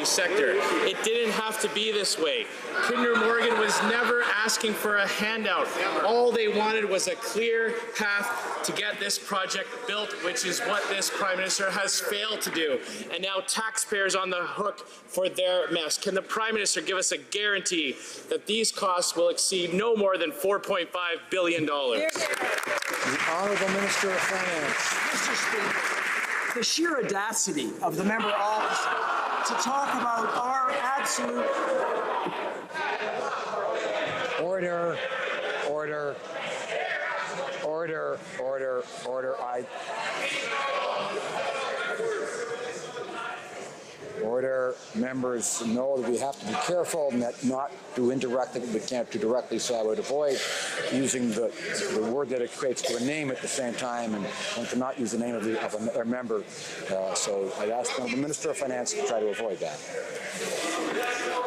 energy sector. It didn't have to be this way. Kinder Morgan was never asking for a handout. All they wanted was a clear path to get this project built, which is what this Prime Minister has failed to do. And now taxpayers on the hook for their mess. Can the Prime Minister give us a guarantee that these costs will exceed no more than $4.5 billion? The Honourable Minister of Finance. Mr. Speaker, the sheer audacity of the member opposite to talk about our absolute... Order. Order. Members know that we have to be careful and that not do indirectly what we can't do directly, so I would avoid using the word that it creates to a name at the same time and to not use the name of another member. So I'd ask the Minister of Finance to try to avoid that.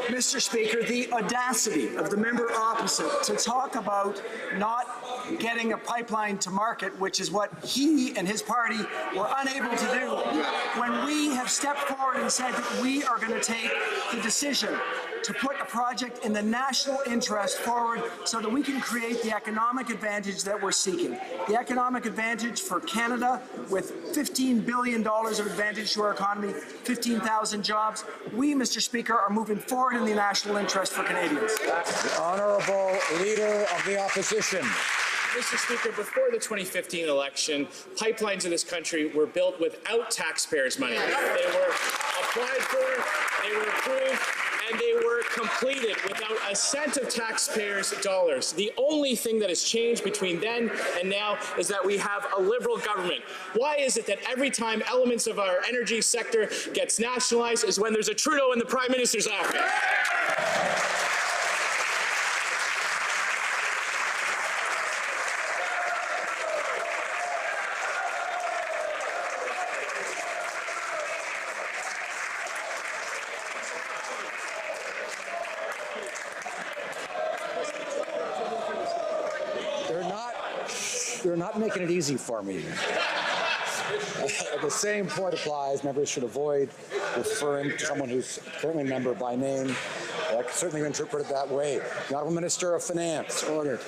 Mr. Speaker, the audacity of the member opposite to talk about not getting a pipeline to market, which is what he and his party were unable to do, when we have stepped forward and said that we are going to take the decision to put a project in the national interest forward so that we can create the economic advantage that we're seeking. The economic advantage for Canada with $15 billion of advantage to our economy, 15,000 jobs. We, Mr. Speaker, are moving forward in the national interest for Canadians. The Honourable Leader of the Opposition. Mr. Speaker, before the 2015 election, pipelines in this country were built without taxpayers' money. They were applied for, they were approved, and they were completed without a cent of taxpayers' dollars. The only thing that has changed between then and now is that we have a Liberal government. Why is it that every time elements of our energy sector gets nationalized is when there's a Trudeau in the Prime Minister's office? They're not making it easy for me. The same point applies. Members should avoid referring to someone who's currently a member by name. I can certainly interpret it that way. The Honourable Minister of Finance. Order.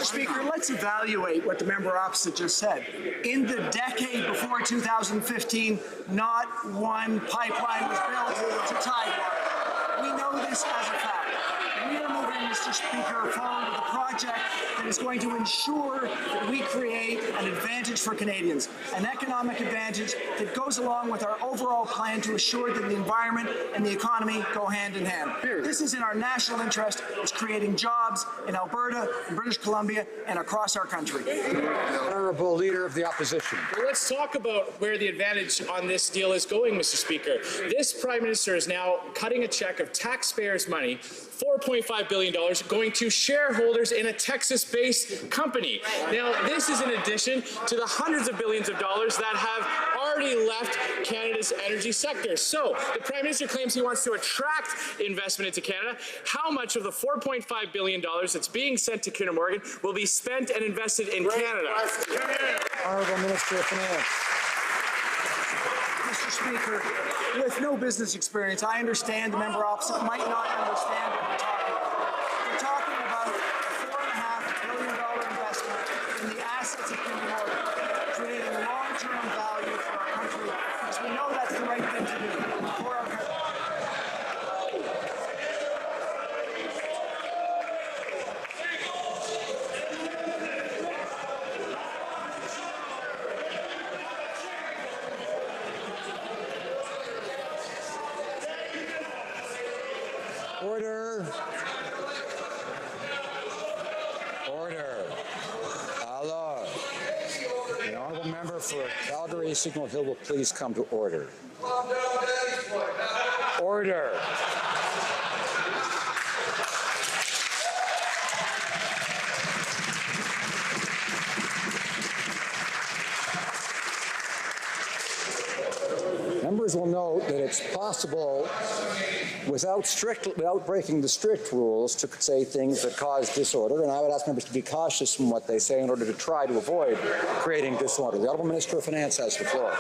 Speaker, let's evaluate what the member opposite just said. In the decade before 2015, not one pipeline was built to Tidewater. We know this as a fact. We are moving, Mr. Speaker, forward with a project that is going to ensure that we create an advantage for Canadians, an economic advantage that goes along with our overall plan to assure that the environment and the economy go hand in hand. This is in our national interest. It's creating jobs in Alberta, in British Columbia, and across our country. Honourable Leader of the Opposition. Well, let's talk about where the advantage on this deal is going, Mr. Speaker. This Prime Minister is now cutting a check of taxpayers' money, $4.5 billion, going to shareholders in a Texas-based company. Now, this is in addition to the hundreds of billions of dollars that have already left Canada's energy sector. So, the Prime Minister claims he wants to attract investment into Canada. How much of the $4.5 billion that's being sent to Kinder Morgan will be spent and invested in Canada? Honourable Minister of Finance. Mr. Speaker, with no business experience, I understand the member opposite might not understand what we're talking about. We're talking about a $4.5 billion investment in the assets of Kinder Morgan, creating long-term value for our country, because we know that's the right thing to do for our country. Order. Order. Alors. The Honourable Member for Calgary Signal Hill will please come to order. Order. Members will note that it's possible, without breaking the strict rules, to say things that cause disorder, and I would ask members to be cautious in what they say in order to try to avoid creating disorder. The Honourable Minister of Finance has the floor.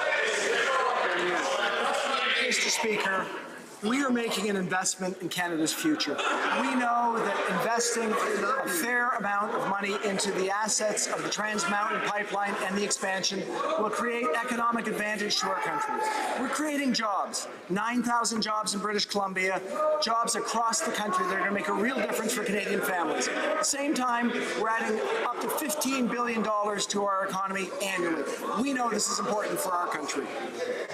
Mr. Speaker, We are making an investment in Canada's future. We know that investing a fair amount of money into the assets of the Trans Mountain Pipeline and the expansion will create economic advantage to our country. We're creating jobs, 9,000 jobs in British Columbia, jobs across the country that are going to make a real difference for Canadian families. At the same time, we're adding up to $15 billion to our economy annually. We know this is important for our country.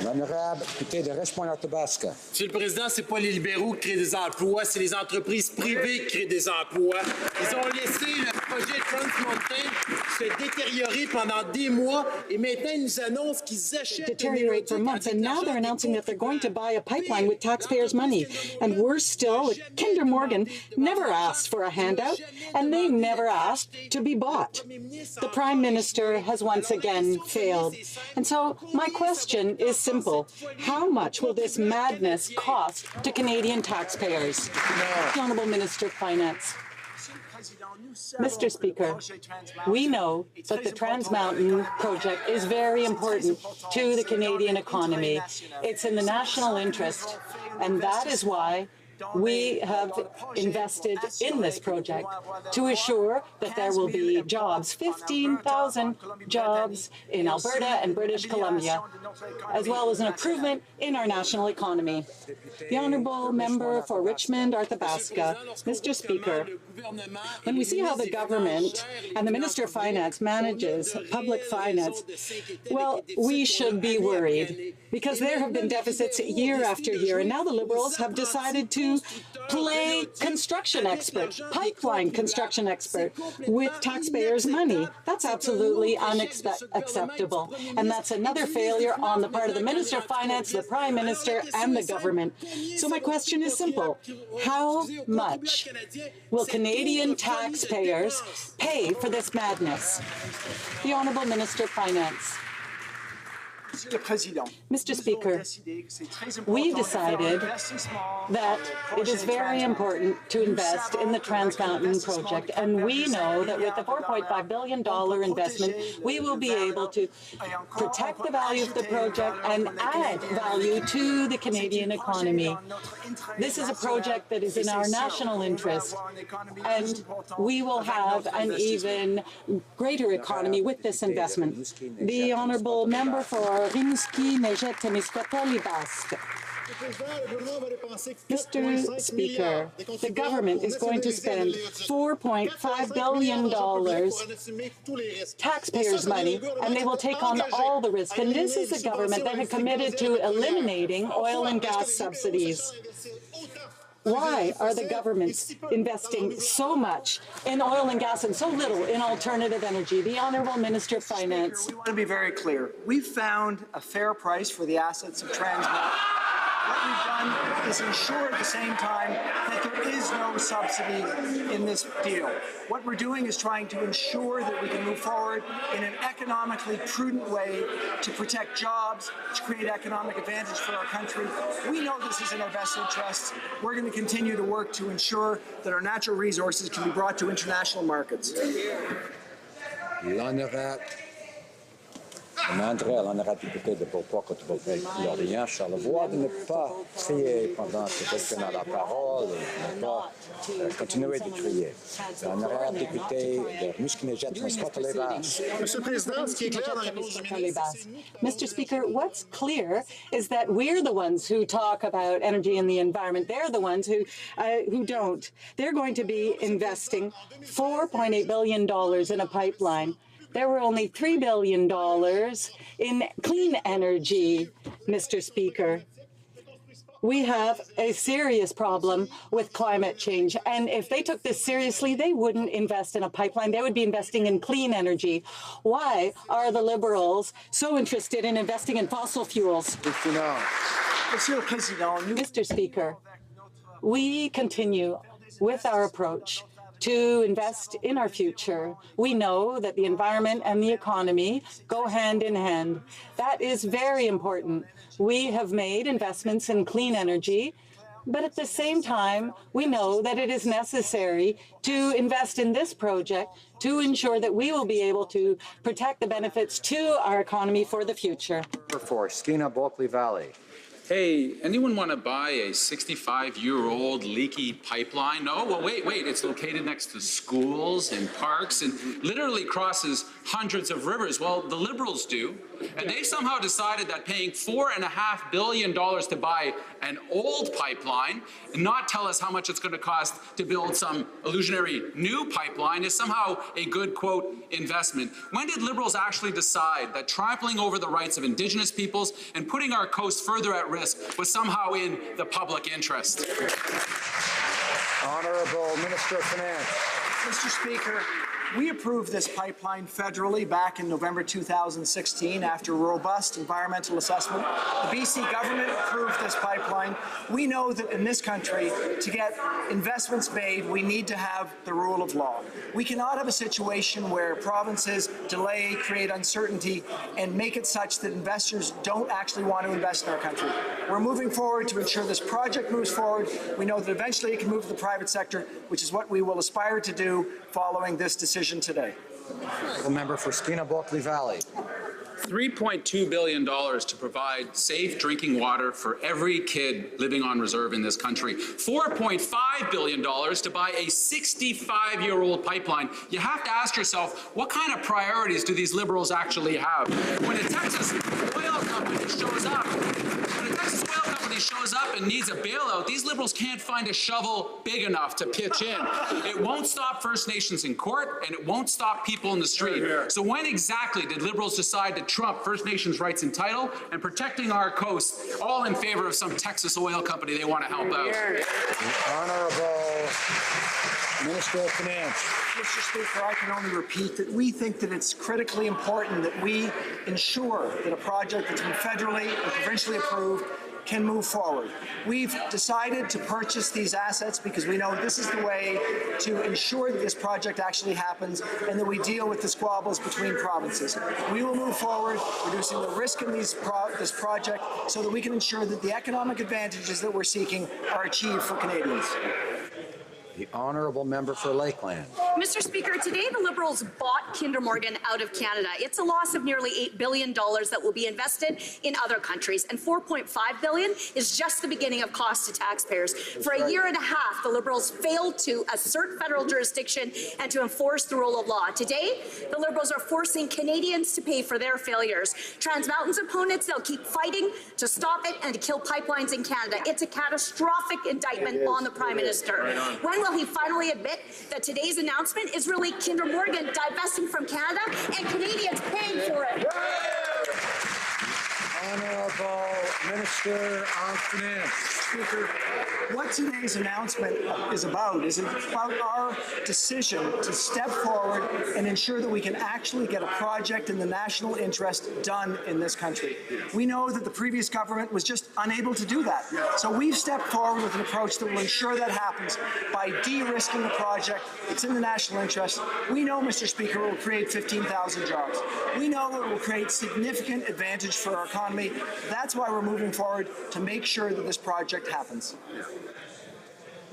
L'honorable député de Richmond-Athabasca. Monsieur le Président, ce n'est pas les libéraux qui créent des emplois, c'est les entreprises privées qui créent des emplois. Ils ont laissé le projet Trans Mountain se détériorer pendant des mois et maintenant ils nous annoncent qu'ils achètent deteriorate for months, and now they're announcing that they're going to buy a pipeline with taxpayers' money. And worse still, Kinder Morgan never asked for a handout, and they never asked to be bought. The Prime Minister has once again failed. And so my question is simple. How much will this madness cost to Canadian taxpayers? The Honourable Minister of Finance. Mr. Speaker, we know that the Trans Mountain project is very important to the Canadian economy. It's in the national interest, and that is why we have invested in this project to assure that there will be jobs, 15,000 jobs in Alberta and British Columbia, as well as an improvement in our national economy. The Honourable Member for Richmond-Athabasca. Mr. Speaker, when we see how the government and the Minister of Finance manages public finance, well, we should be worried because there have been deficits year after year, and now the Liberals have decided to play construction expert, pipeline construction expert with taxpayers' money. That's absolutely unacceptable. And that's another failure on the part of the Minister of Finance, the Prime Minister, and the government. So my question is simple. How much will Canadian taxpayers pay for this madness? The Honourable Minister of Finance. Mr. Speaker, we decided that it is very important to invest in the Trans Mountain project, and we know that with the $4.5 billion investment, we will be able to protect the value of the project and add value to the Canadian economy. This is a project that is in our national interest, and we will have an even greater economy with this investment. The Honourable Member for Rimouski-Nejet-Témiscouata-Libasque. Mr. Speaker, the government is going to spend $4.5 billion taxpayers' money, and they will take on all the risk. And this is a government that had committed to eliminating oil and gas subsidies. Why are the governments investing so much in oil and gas and so little in alternative energy? The Honourable Minister of Finance. Speaker, we want to be very clear. We've found a fair price for the assets of Trans Mountain. What we've done is ensure at the same time that there is no subsidy in this deal. What we're doing is trying to ensure that we can move forward in an economically prudent way to protect jobs, to create economic advantage for our country. We know this is in our best interests. We're going to continue to work to ensure that our natural resources can be brought to international markets. Je demanderai à l'honorable député de Beauport-Lorient, Charlevoix, de ne pas crier pendant que quelqu'un a la parole, de ne pas continuer de crier. L'honorable député de Rimouski-Nejet-Témiscouata-Libasque. Monsieur le Président, ce qui est clair dans les pauses de Mr. Speaker, what's clear is that we're the ones who talk about energy and the environment. They're the ones who don't. They're going to be investing $4.8 billion in a pipeline. There were only $3 billion in clean energy, Mr. Speaker. We have a serious problem with climate change, and if they took this seriously, they wouldn't invest in a pipeline. They would be investing in clean energy. Why are the Liberals so interested in investing in fossil fuels? Mr. Speaker, we continue with our approach to invest in our future. We know that the environment and the economy go hand in hand. That is very important. We have made investments in clean energy, but at the same time, we know that it is necessary to invest in this project to ensure that we will be able to protect the benefits to our economy for the future. For Skeena-Bulkley Valley. Hey, anyone want to buy a 65-year-old leaky pipeline? No? Well, wait. It's located next to schools and parks and literally crosses hundreds of rivers. Well, the Liberals do. And they somehow decided that paying $4.5 billion to buy an old pipeline and not tell us how much it's going to cost to build some illusionary new pipeline is somehow a good, quote, investment. When did Liberals actually decide that trampling over the rights of Indigenous peoples and putting our coast further at risk was somehow in the public interest? Honourable Minister of Finance. Mr. Speaker, we approved this pipeline federally back in November 2016 after a robust environmental assessment. The BC government approved this pipeline. We know that in this country, to get investments made, we need to have the rule of law. We cannot have a situation where provinces delay, create uncertainty, and make it such that investors don't actually want to invest in our country. We're moving forward to ensure this project moves forward. We know that eventually it can move to the private sector, which is what we will aspire to do following this decision today. The member for Skeena-Bulkley Valley. $3.2 billion to provide safe drinking water for every kid living on reserve in this country. $4.5 billion to buy a 65-year-old pipeline. You have to ask yourself, what kind of priorities do these Liberals actually have? When a Texas oil company shows up and needs a bailout, these Liberals can't find a shovel big enough to pitch in. It won't stop First Nations in court, and it won't stop people in the street. So when exactly did Liberals decide to trump First Nations rights and title and protecting our coast, all in favor of some Texas oil company they want to help out? The Honourable Minister of Finance. Mr. Speaker, I can only repeat that we think that it's critically important that we ensure that a project that's been federally and provincially approved can move forward. We've decided to purchase these assets because we know this is the way to ensure that this project actually happens and that we deal with the squabbles between provinces. We will move forward, reducing the risk in this project so that we can ensure that the economic advantages that we're seeking are achieved for Canadians. The Honourable Member for Lakeland. Mr. Speaker, today the Liberals bought Kinder Morgan out of Canada. It's a loss of nearly $8 billion that will be invested in other countries, and $4.5 billion is just the beginning of cost to taxpayers. For a year and a half, the Liberals failed to assert federal jurisdiction and to enforce the rule of law. Today, the Liberals are forcing Canadians to pay for their failures. Trans Mountain's opponents, they'll keep fighting to stop it and to kill pipelines in Canada. It's a catastrophic indictment on the Prime Minister. When will he finally admit that today's announcement is really Kinder Morgan divesting from Canada and Canadians paying for it? Honourable Minister of Finance. Speaker, what today's announcement is about our decision to step forward and ensure that we can actually get a project in the national interest done in this country. We know that the previous government was just unable to do that. So we've stepped forward with an approach that will ensure that happens by de-risking the project. It's in the national interest. We know, Mr. Speaker, it will create 15,000 jobs. We know it will create significant advantage for our economy. That's why we're moving forward to make sure that this project happens.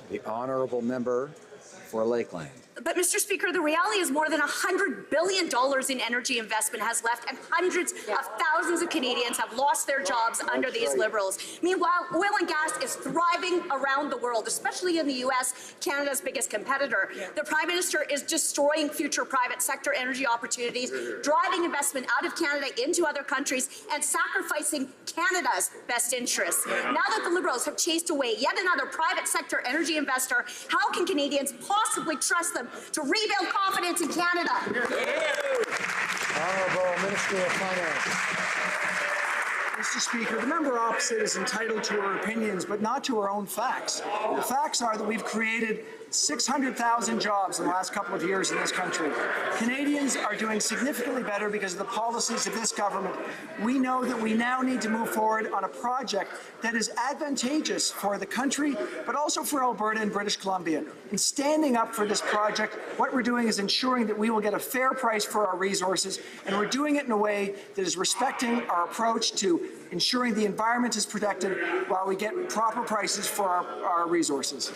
The Honourable Member for Lakeland. But, Mr. Speaker, the reality is more than $100 billion in energy investment has left, and hundreds of thousands of Canadians have lost their jobs under these Liberals. Meanwhile, oil and gas is thriving around the world, especially in the U.S., Canada's biggest competitor. The Prime Minister is destroying future private sector energy opportunities, driving investment out of Canada into other countries, and sacrificing Canada's best interests. Now that the Liberals have chased away yet another private sector energy investor, how can Canadians possibly trust them to rebuild confidence in Canada? Honourable Minister of Finance. Mr. Speaker, the member opposite is entitled to her opinions, but not to her own facts. The facts are that we've created 600,000 jobs in the last couple of years in this country. Canadians are doing significantly better because of the policies of this government. We know that we now need to move forward on a project that is advantageous for the country, but also for Alberta and British Columbia. In standing up for this project, what we're doing is ensuring that we will get a fair price for our resources, and we're doing it in a way that is respecting our approach to ensuring the environment is protected while we get proper prices for our resources.